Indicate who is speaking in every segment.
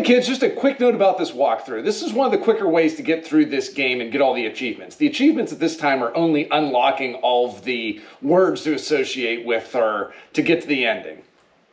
Speaker 1: Hey kids, just a quick note about this walkthrough. This is one of the quicker ways to get through this game and get all the achievements. The achievements at this time are only unlocking all of the words to associate with her to get to the ending.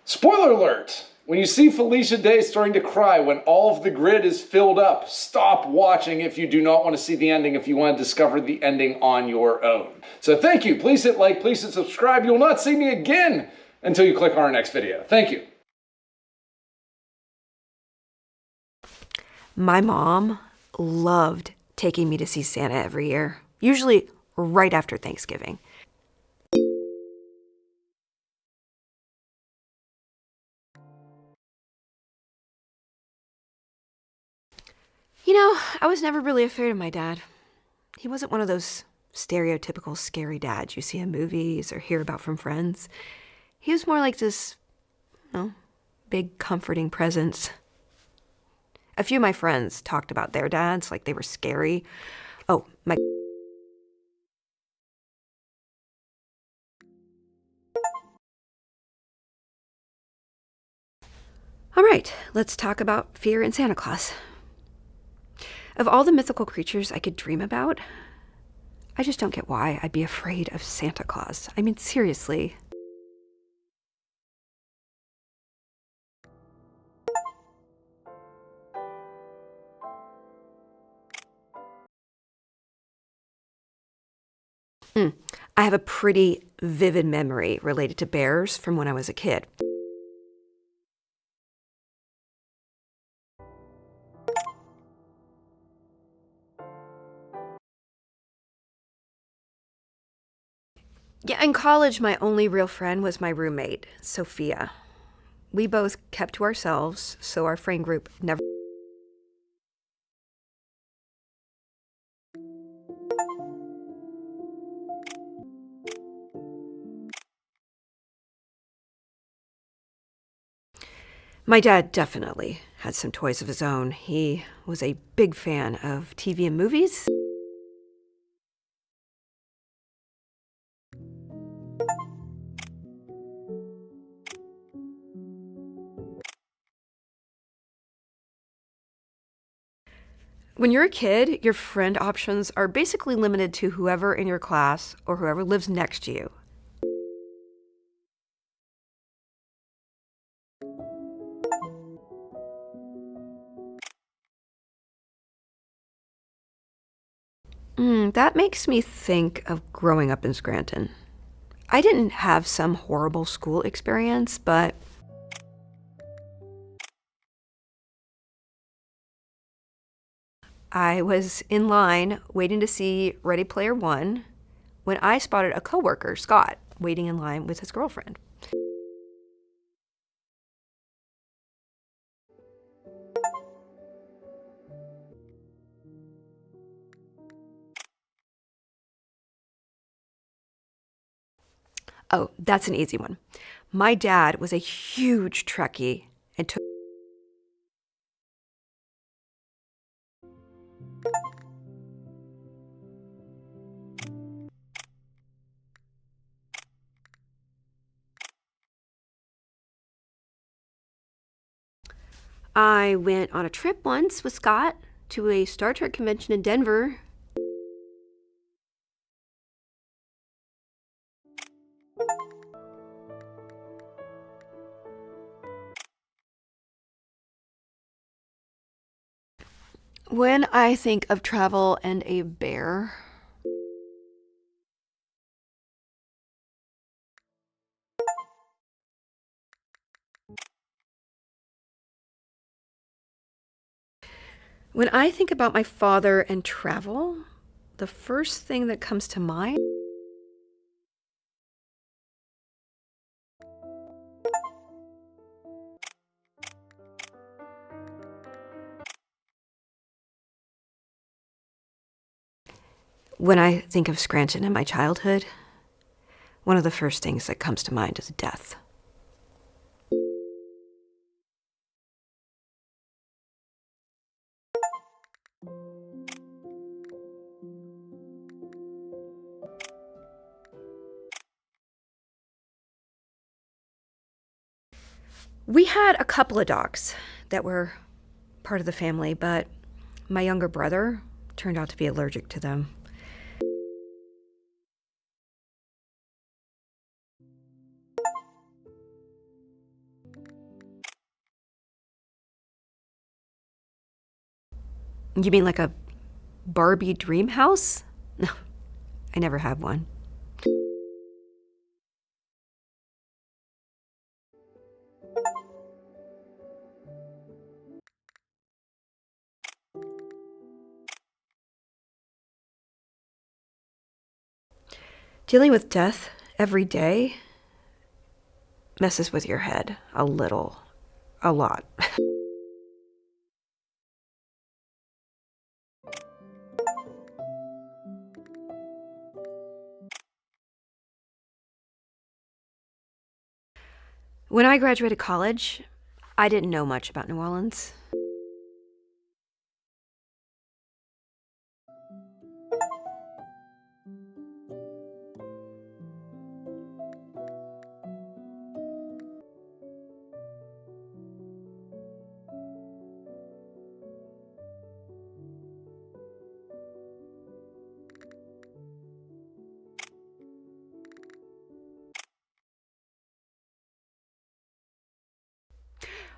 Speaker 1: Spoiler alert! When you see Felicia Day starting to cry when all of the grid is filled up, stop watching if you do not want to see the ending, if you want to discover the ending on your own. So thank you. Please hit like, please hit subscribe. You will not see me again until you click on our next video. Thank you.
Speaker 2: My mom loved taking me to see Santa every year, usually right after Thanksgiving. You know, I was never really afraid of my dad. He wasn't one of those stereotypical scary dads you see in movies or hear about from friends. He was more like this, big comforting presence. A few of my friends talked about their dads like they were scary. Oh, my... All right, let's talk about fear in Santa Claus. Of all the mythical creatures I could dream about, I just don't get why I'd be afraid of Santa Claus. I mean, seriously. I have a pretty vivid memory related to bears from when I was a kid. Yeah, in college, my only real friend was my roommate, Sophia. We both kept to ourselves, so our friend group never... My dad definitely had some toys of his own. He was a big fan of TV and movies. When you're a kid, your friend options are basically limited to whoever in your class or whoever lives next to you. That makes me think of growing up in Scranton. I didn't have some horrible school experience, but I was in line waiting to see Ready Player One when I spotted a coworker, Scott, waiting in line with his girlfriend. Oh, that's an easy one. My dad was a huge Trekkie and took... I went on a trip once with Scott to a Star Trek convention in Denver. When I think of travel and a bear, when I think about my father and travel, the first thing that comes to mind... When I think of Scranton and my childhood, one of the first things that comes to mind is death. We had a couple of dogs that were part of the family, but my younger brother turned out to be allergic to them. You mean like a Barbie dream house? No, I never had one. Dealing with death every day messes with your head a little, a lot. When I graduated college, I didn't know much about New Orleans.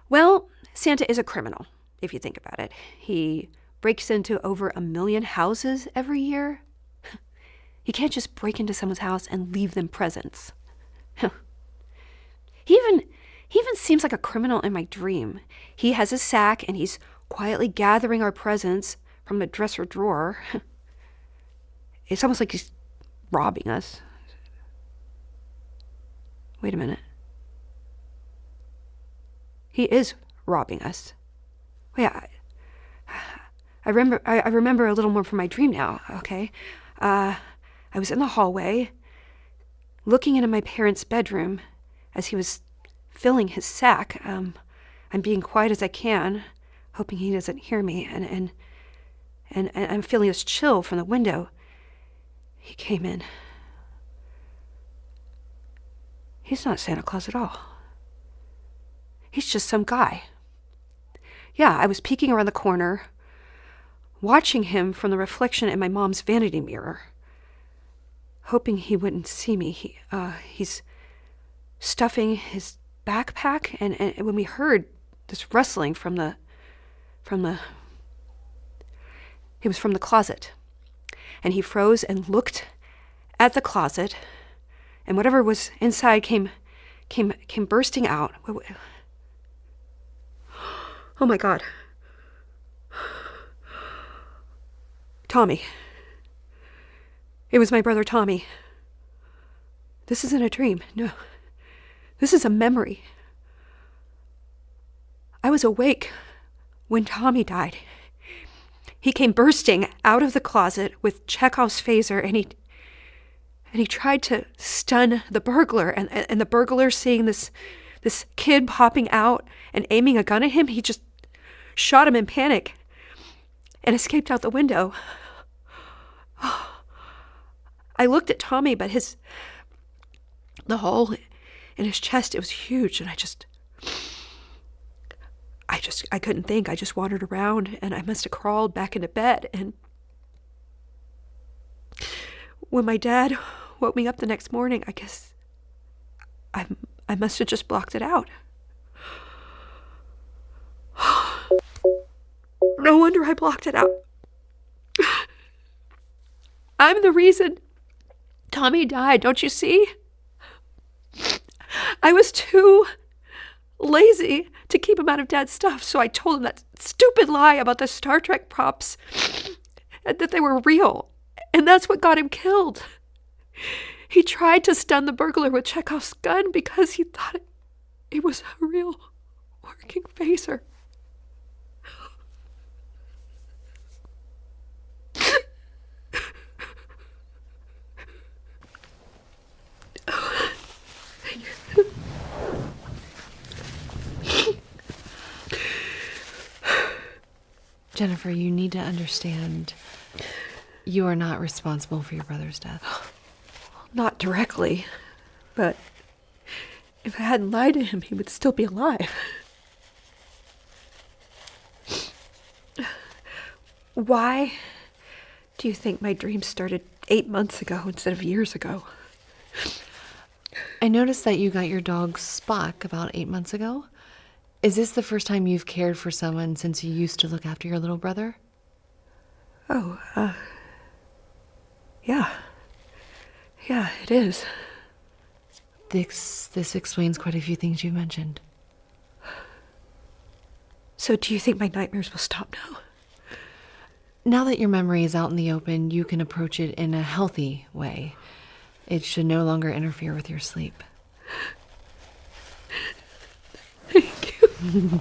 Speaker 2: Well, Santa is a criminal, if you think about it. He breaks into over 1 million houses every year. You can't just break into someone's house and leave them presents. He even seems like a criminal in my dream. He has a sack and he's quietly gathering our presents from the dresser drawer. It's almost like he's robbing us. Wait a minute. He is robbing us. Wait, I remember a little more from my dream now, okay? I was in the hallway, looking into my parents' bedroom as he was filling his sack. I'm being quiet as I can, hoping he doesn't hear me, and I'm feeling this chill from the window. He came in. He's not Santa Claus at all. He's just some guy. Yeah, I was peeking around the corner, watching him from the reflection in my mom's vanity mirror, hoping he wouldn't see me. He's stuffing his backpack, and when we heard this rustling it was from the closet. And he froze and looked at the closet, and whatever was inside came bursting out. Oh my God. Tommy. It was my brother Tommy. This isn't a dream. No. This is a memory. I was awake when Tommy died. He came bursting out of the closet with Chekhov's phaser, and he tried to stun the burglar, and the burglar, seeing this kid popping out and aiming a gun at him, he just shot him in panic and escaped out the window. I looked at Tommy, but the hole in his chest, it was huge, and I couldn't think. I just wandered around, and I must have crawled back into bed. And when my dad woke me up the next morning, I guess I must have just blocked it out. No wonder I blocked it out. I'm the reason Tommy died, don't you see? I was too lazy to keep him out of Dad's stuff, so I told him that stupid lie about the Star Trek props, and that they were real, and that's what got him killed. He tried to stun the burglar with Chekhov's gun because he thought it was a real working phaser.
Speaker 3: Jennifer, you need to understand you are not responsible for your brother's death.
Speaker 2: Not directly, but if I hadn't lied to him, he would still be alive. Why do you think my dream started 8 months ago instead of years ago?
Speaker 3: I noticed that you got your dog Spock about 8 months ago. Is this the first time you've cared for someone since you used to look after your little brother?
Speaker 2: Oh, yeah. Yeah, it is.
Speaker 3: This explains quite a few things you mentioned.
Speaker 2: So do you think my nightmares will stop now?
Speaker 3: Now that your memory is out in the open, you can approach it in a healthy way. It should no longer interfere with your sleep.
Speaker 2: Thank you.